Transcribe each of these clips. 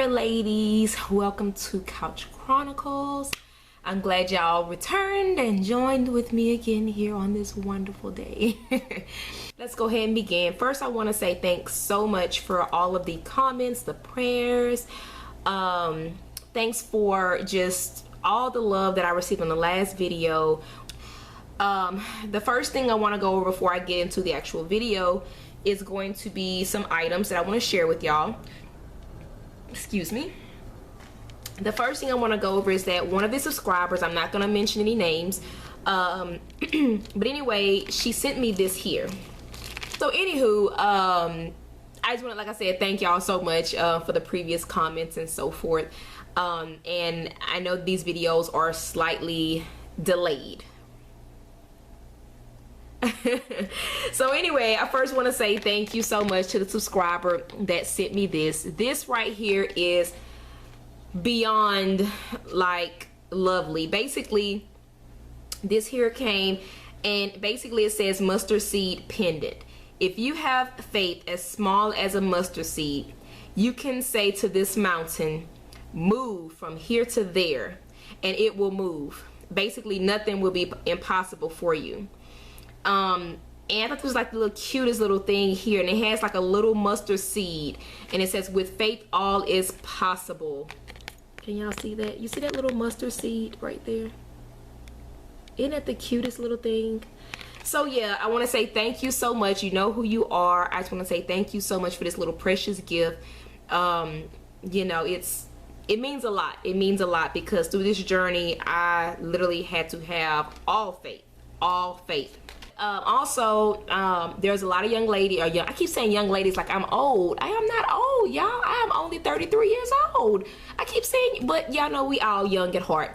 there, ladies. Welcome to Couch Chronicles. I'm glad y'all returned and joined with me again here on this wonderful day. Let's go ahead and begin. First, I want to say thanks so much for all of the comments, the prayers. Thanks for just all the love that I received on the last video. The first thing I want to go over before I get into the actual video is going to be some items that I want to share with y'all. Excuse me. The first thing I want to go over is that one of the subscribers, I'm not going to mention any names, but anyway, she sent me this here. So anywho, I just want to, like I said, thank y'all so much for the previous comments and so forth. And I know these videos are slightly delayed. So anyway, I first want to say thank you so much to the subscriber that sent me this. This right here is beyond like lovely. Basically, this here came and basically it says mustard seed pendant. If you have faith as small as a mustard seed, you can say to this mountain, move from here to there, and it will move. Basically, nothing will be impossible for you. And I thought it was like the little cutest little thing here, and it has like a little mustard seed, and it says with faith all is possible. Can y'all see that? You see that little mustard seed right there? Isn't that the cutest little thing? So yeah, I want to say thank you so much. You know who you are. I just want to say thank you so much for this little precious gift. You know, it means a lot. It means a lot because through this journey I literally had to have all faith. Also, there's a lot of young lady, or young, I keep saying young ladies like I'm old. I am not old, y'all. I am only 33 years old. I keep saying, but y'all know we all young at heart.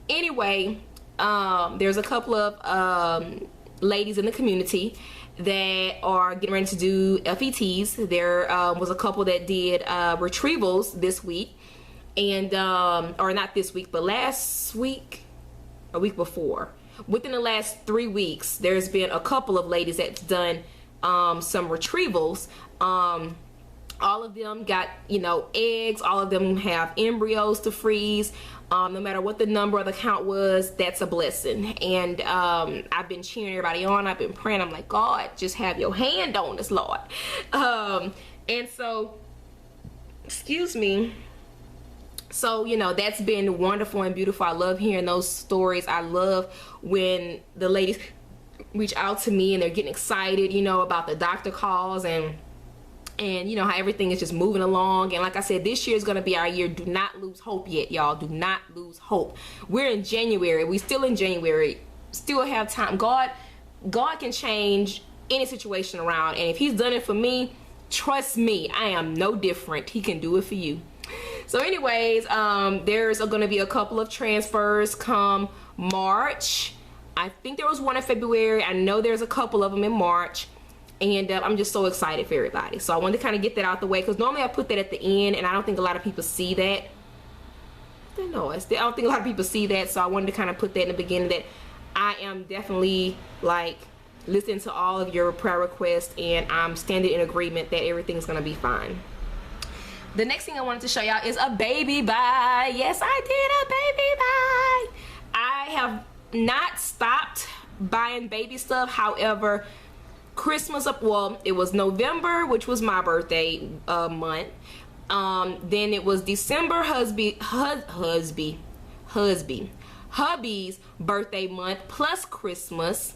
Anyway, there's a couple of ladies in the community that are getting ready to do FETs. There was a couple that did retrievals this week, and or not this week, but last week, a week before. Within the last 3 weeks, there's been a couple of ladies that's done some retrievals. All of them got, you know, eggs. All of them have embryos to freeze. No matter what the number of the count was, that's a blessing. And I've been cheering everybody on. I've been praying. I'm like, God, just have your hand on us, Lord. And so, excuse me. So, you know, that's been wonderful and beautiful. I love hearing those stories. I love when the ladies reach out to me and they're getting excited, you know, about the doctor calls and you know how everything is just moving along. And like I said, this year is going to be our year. Do not lose hope yet, y'all. Do not lose hope. We're in January. We still in January. Still have time. God can change any situation around. And if he's done it for me, trust me, I am no different. He can do it for you. So anyways, there's going to be a couple of transfers come March. I think there was one in February. I know there's a couple of them in March. And I'm just so excited for everybody. So I wanted to kind of get that out the way, because normally I put that at the end, and I don't think a lot of people see that. I don't think a lot of people see that, so I wanted to kind of put that in the beginning, that I am definitely like listening to all of your prayer requests, and I'm standing in agreement that everything's going to be fine. The next thing I wanted to show y'all is a baby buy. Yes, I did a baby buy. I have not stopped buying baby stuff. However, Christmas, well, it was November, which was my birthday month. Then it was December, hubby's birthday month, plus Christmas.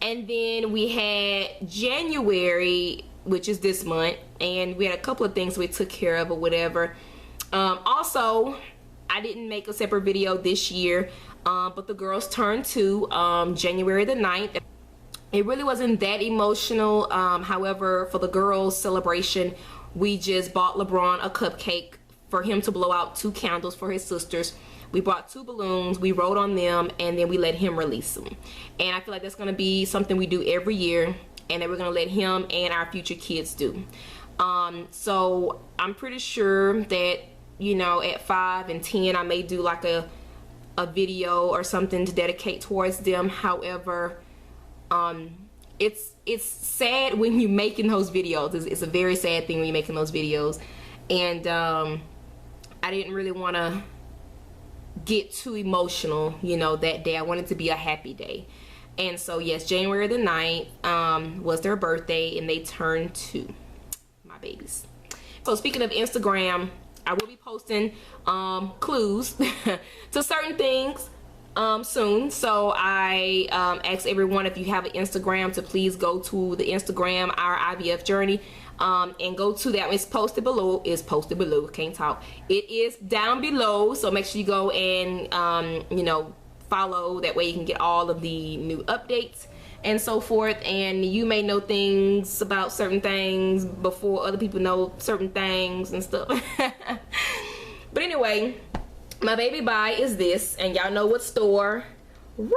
And then we had January, which is this month, and we had a couple of things we took care of or whatever. Also, I didn't make a separate video this year, but the girls turned 2 January the 9th. It really wasn't that emotional. However, for the girls' celebration, we just bought LeBron a cupcake for him to blow out 2 candles for his sisters. We bought 2 balloons, we wrote on them, and then we let him release them. And I feel like that's going to be something we do every year, and that we're going to let him and our future kids do. So I'm pretty sure that, you know, at 5 and 10 I may do like a video or something to dedicate towards them. However, it's sad when you're making those videos. It's a very sad thing when you're making those videos. And I didn't really want to get too emotional, you know, that day. I wanted it to be a happy day. And so yes, January the 9th was their birthday, and they turned 2, my babies. So speaking of Instagram, I will be posting clues to certain things soon. So I ask everyone, if you have an Instagram, to please go to the Instagram, our IVF Journey, and go to that. It's posted below. Can't talk. It is down below, so make sure you go and you know, follow. That way you can get all of the new updates and so forth, and you may know things about certain things before other people know certain things and stuff. But anyway, my baby buy is this, and y'all know what store. Ross.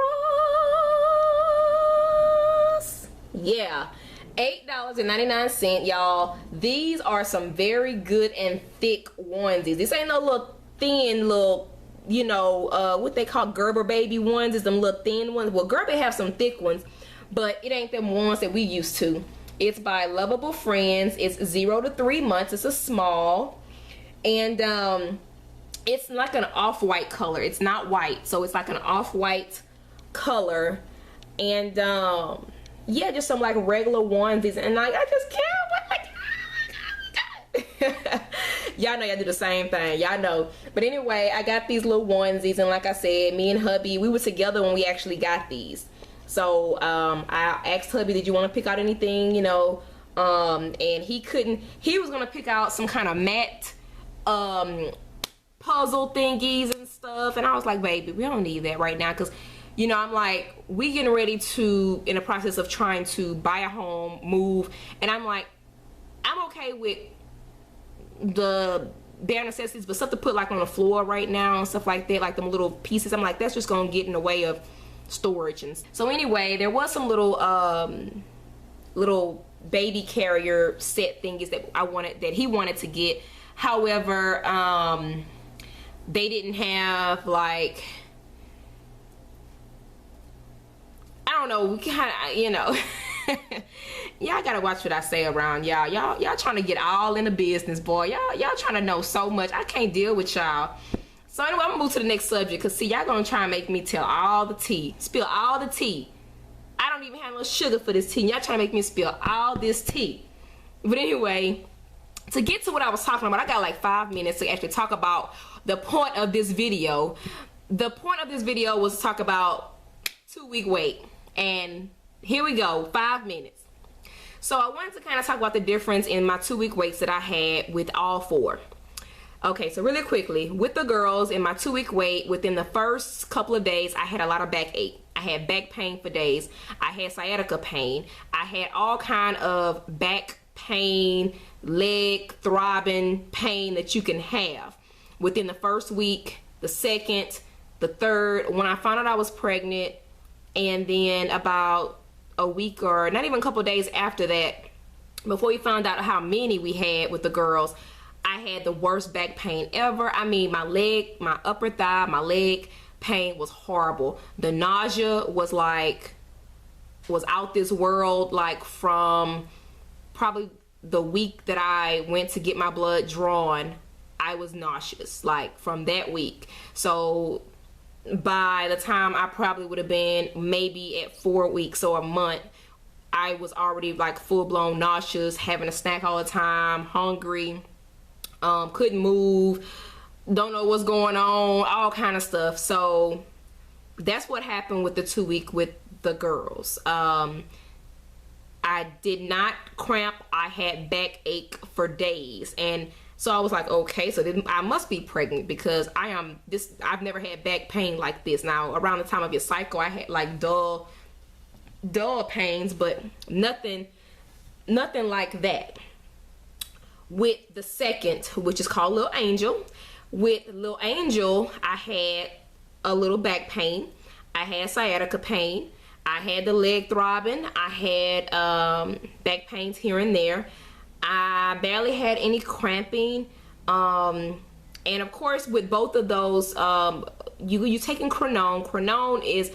Yeah, $8.99, y'all. These are some very good and thick onesies. This ain't no little thin little, you know, what they call Gerber baby ones. Is them little thin ones. Well, Gerber have some thick ones, but it ain't them ones that we used to. It's by Lovable Friends. It's 0 to 3 months. It's a small, and it's like an off-white color. It's not white, so it's like an off-white color. And yeah, just some like regular onesies, and like I just can't wait. Y'all know y'all do the same thing, y'all know. But anyway, I got these little onesies, and like I said, me and hubby, we were together when we actually got these. So I asked hubby, did you want to pick out anything, you know, and he couldn't. He was gonna pick out some kind of matte puzzle thingies and stuff, and I was like, baby, we don't need that right now, because, you know, I'm like, we getting ready to, in the process of trying to buy a home, move, and I'm like, I'm okay with the bare necessities, but stuff to put like on the floor right now and stuff like that, like them little pieces, I'm like, that's just gonna get in the way of storage. And so anyway, there was some little little baby carrier set thingies that he wanted to get. However, they didn't have, like, I don't know, we kind of, you know, y'all gotta watch what I say around y'all. Y'all trying to get all in the business, boy. Y'all trying to know so much. I can't deal with y'all. So anyway, I'm gonna move to the next subject, because see, y'all gonna try and make me tell all the tea, spill all the tea. I don't even have no sugar for this tea. Y'all trying to make me spill all this tea. But anyway, to get to what I was talking about, I got like 5 minutes to actually talk about the point of this video. The point of this video was to talk about 2-week wait, and here we go, 5 minutes. So I wanted to kind of talk about the difference in my 2-week waits that I had with all 4. Okay, so really quickly, with the girls, in my 2-week wait, within the first couple of days, I had a lot of backache. I had back pain for days. I had sciatica pain. I had all kind of back pain, leg throbbing pain that you can have within the first week, the second, the third, when I found out I was pregnant, and then about a week, or not even a couple of days after that, before we found out how many we had with the girls, I had the worst back pain ever. I mean, my leg, my upper thigh, my leg pain was horrible. The nausea was like, was out this world, like from probably the week that I went to get my blood drawn, I was nauseous, like from that week. So by the time I probably would have been maybe at 4 weeks or a month, I was already like full-blown nauseous, having a snack all the time, hungry, couldn't move, don't know what's going on, all kind of stuff. So that's what happened with the 2-week with the girls. I did not cramp. I had backache for days, and so I was like, okay, so then I must be pregnant, because I've never had back pain like this. Now, around the time of your cycle, I had like dull pains, but nothing like that. With the second, which is called Little Angel, with Little Angel, I had a little back pain. I had sciatica pain. I had the leg throbbing. I had back pains here and there. I barely had any cramping. And of course, with both of those, you taking Crenone. Crenone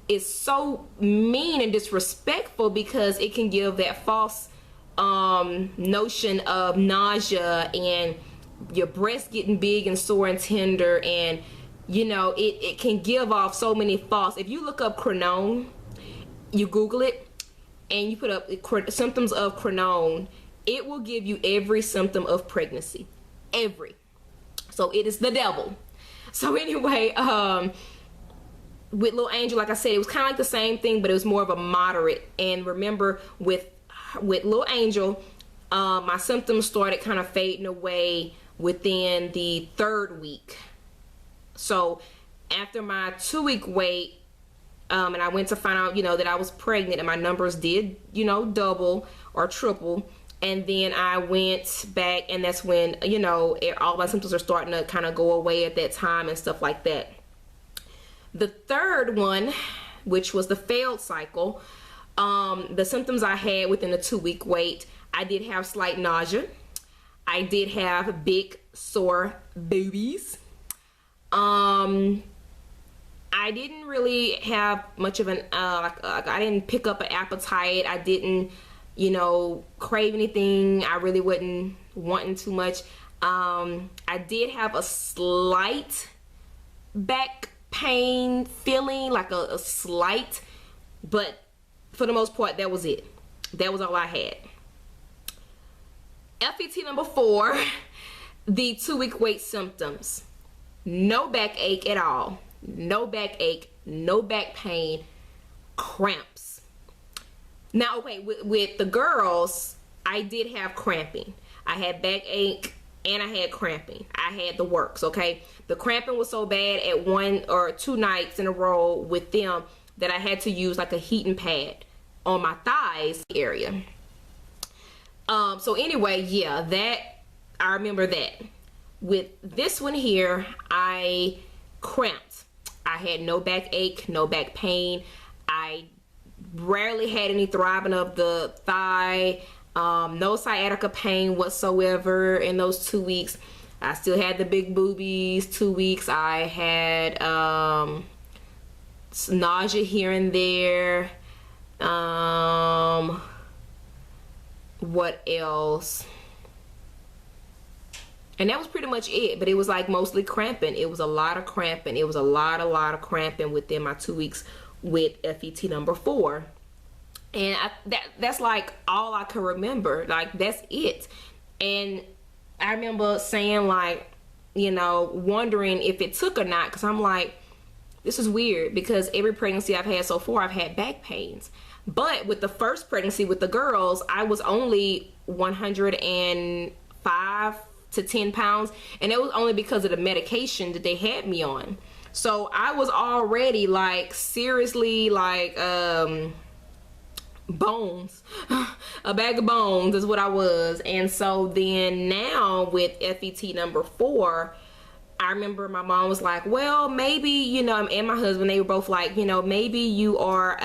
is so mean and disrespectful, because it can give that false notion of nausea and your breast getting big and sore and tender, and you know, it can give off so many thoughts. If you look up crinone, you Google it, and you put up symptoms of crinone, it will give you every symptom of pregnancy. Every. So it is the devil. So anyway, with Little Angel, like I said, it was kind of like the same thing, but it was more of a moderate. And remember, with Little Angel, my symptoms started kind of fading away within the 3rd week. So after my 2-week wait, and I went to find out, you know, that I was pregnant, and my numbers did, you know, double or triple. And then I went back, and that's when, you know, all my symptoms are starting to kind of go away at that time and stuff like that. The 3rd one, which was the failed cycle, the symptoms I had within the 2-week wait, I did have slight nausea. I did have big sore boobies. I didn't really have much of an, I didn't pick up an appetite. I didn't, you know, crave anything. I really wasn't wanting too much. I did have a slight back pain feeling, like a slight, but for the most part, that was it. That was all I had. FET number 4, the 2-week wait symptoms. No backache at all. No backache, no back pain, cramps. Now, okay, with the girls, I did have cramping. I had backache and I had cramping. I had the works, okay? The cramping was so bad at 1 or 2 nights in a row with them that I had to use like a heating pad on my thighs area. So anyway, yeah, that, I remember that. With this one here, I cramped. I had no backache, no back pain. I rarely had any throbbing of the thigh, no sciatica pain whatsoever in those 2 weeks. I still had the big boobies. 2 weeks I had nausea here and there. What else? And that was pretty much it, but it was like mostly cramping. It was a lot of cramping. It was a lot of cramping within my 2 weeks with FET number 4. And that's like all I can remember. Like, that's it. And I remember saying, like, you know, wondering if it took or not, because I'm like, this is weird, because every pregnancy I've had so far, I've had back pains. But with the first pregnancy with the girls, I was only 105 to 10 pounds, and it was only because of the medication that they had me on. So I was already like seriously like bones, a bag of bones is what I was. And so then now with FET number 4, I remember my mom was like, well, maybe, you know, and my husband, they were both like, you know, maybe you are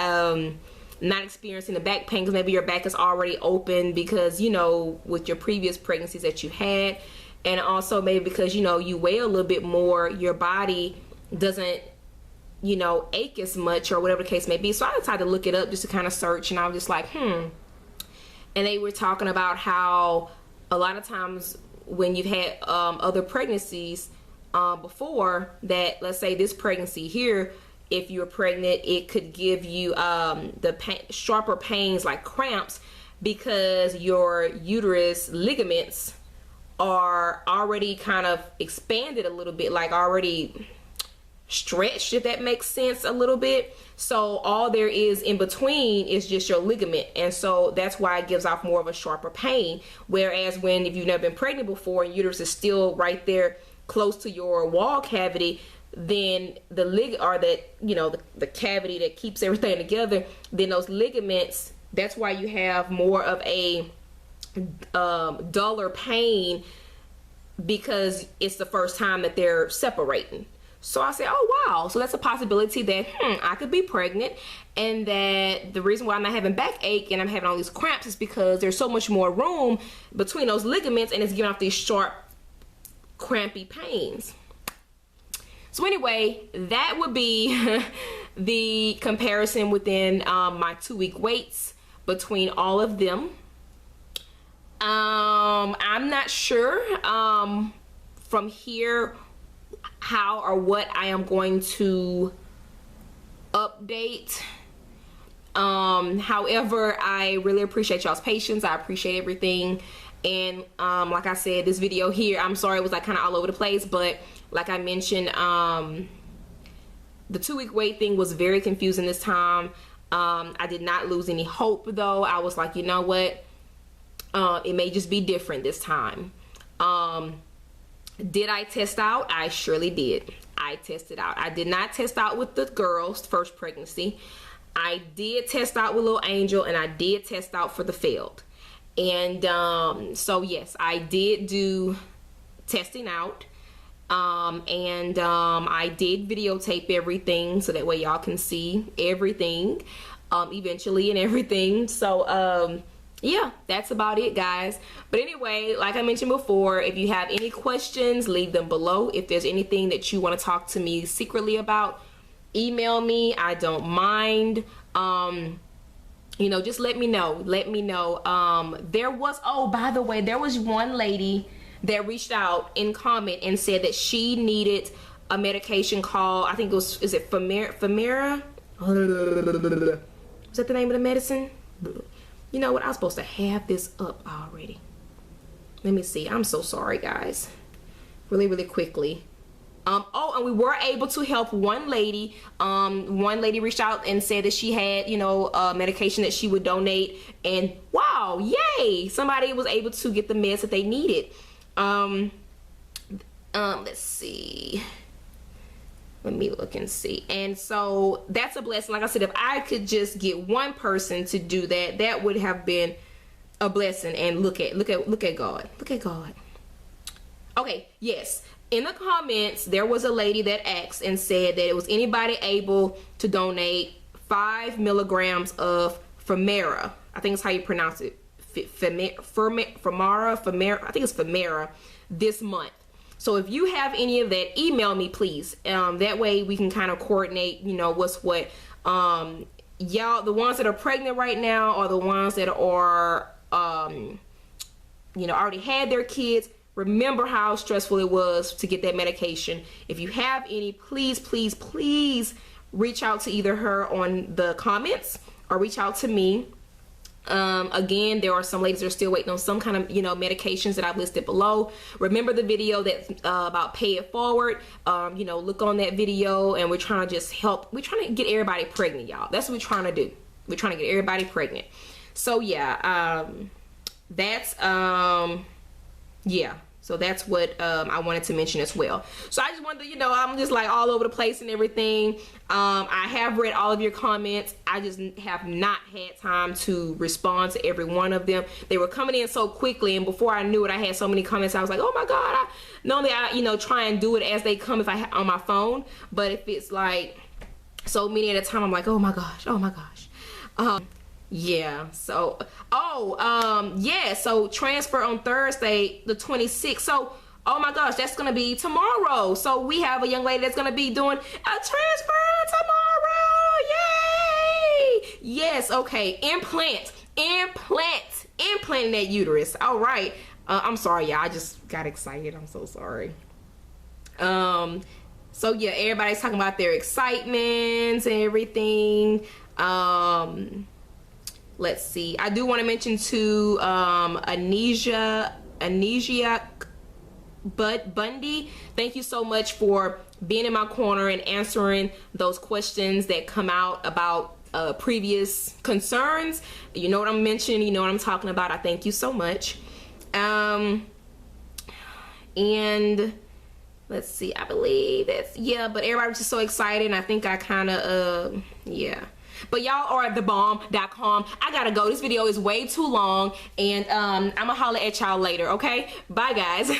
not experiencing the back pain because maybe your back is already open because, you know, with your previous pregnancies that you had. And also maybe because, you know, you weigh a little bit more, your body doesn't, you know, ache as much or whatever the case may be. So I decided to look it up just to kind of search, and I was just like, And they were talking about how a lot of times when you've had other pregnancies before that, let's say this pregnancy here, if you're pregnant, it could give you sharper pains like cramps because your uterus ligaments are already kind of expanded a little bit, like already stretched, if that makes sense a little bit. So all there is in between is just your ligament, and so that's why it gives off more of a sharper pain. Whereas when, if you've never been pregnant before and uterus is still right there close to your wall cavity, then the the cavity that keeps everything together, then those ligaments, that's why you have more of a duller pain, because it's the first time that they're separating. So I said, oh wow, so that's a possibility that I could be pregnant, and that the reason why I'm not having backache and I'm having all these cramps is because there's so much more room between those ligaments, and it's giving off these sharp crampy pains. So anyway, that would be the comparison within my 2-week waits between all of them. I'm not sure from here how or what I am going to update. However, I really appreciate y'all's patience. I appreciate everything. And like I said, this video here, I'm sorry it was like kind of all over the place, but like I mentioned, the 2-week wait thing was very confusing this time. I did not lose any hope though. I was like, you know what, it may just be different this time. Did I test out? I surely did. I tested out. I did not test out with the girl's first pregnancy. I did test out with Little Angel, and I did test out for the failed. And so yes, I did do testing out. I did videotape everything so that way y'all can see everything eventually and everything. So yeah, that's about it, guys. But anyway, like I mentioned before, if you have any questions, leave them below. If there's anything that you want to talk to me secretly about, email me. I don't mind. You know, just let me know. Let me know. There was, oh, by the way, there was one lady that reached out in comment and said that she needed a medication called, I think it was, is it Femera? Is that the name of the medicine? You know what? I was supposed to have this up already. Let me see. I'm so sorry, guys. Really, really quickly. Oh, and we were able to help one lady. One lady reached out and said that she had, you know, medication that she would donate. And wow, yay! Somebody was able to get the meds that they needed. Let's see. Let me look and see. And so that's a blessing. Like I said, if I could just get one person to do that, that would have been a blessing. And look at God. Look at God. Okay, yes. In the comments, there was a lady that asked and said that it was anybody able to donate 5 milligrams of Femera. I think it's how you pronounce it. Femera. I think it's Femera this month. So if you have any of that, email me, please. That way we can kind of coordinate, you know, what's what. Y'all, the ones that are pregnant right now are the ones that are, you know, already had their kids. Remember how stressful it was to get that medication. If you have any, please, please, please reach out to either her on the comments or reach out to me. Again, there are some ladies that are still waiting on some kind of, you know, medications that I've listed below. Remember the video that about pay it forward. You know, look on that video, and we're trying to just help. We're trying to get everybody pregnant, y'all. That's what we're trying to do. We're trying to get everybody pregnant. So yeah, that's yeah. So that's what I wanted to mention as well. So I just wanted to, you know, I'm just like all over the place and everything. I have read all of your comments. I just have not had time to respond to every one of them. They were coming in so quickly, and before I knew it, I had so many comments. I was like, oh my God. Normally I, you know, try and do it as they come if I on my phone. But if it's like so many at a time, I'm like, oh my gosh, oh my gosh. Yeah, so yeah, so transfer on Thursday the 26th. So oh my gosh, that's gonna be tomorrow. So we have a young lady that's gonna be doing a transfer tomorrow. Yay! Yes, okay. Implanting that uterus. All right. I'm sorry, y'all. I just got excited. I'm so sorry. So yeah, everybody's talking about their excitements and everything. Let's see. I do want to mention to Anesia Bundy. Thank you so much for being in my corner and answering those questions that come out about previous concerns. You know what I'm mentioning. You know what I'm talking about. I thank you so much. And let's see. I believe that's, yeah. But everybody was just so excited. And I think I kind of yeah. But y'all are at thebomb.com. I gotta go. This video is way too long, and I'm gonna holler at y'all later, okay? Bye, guys.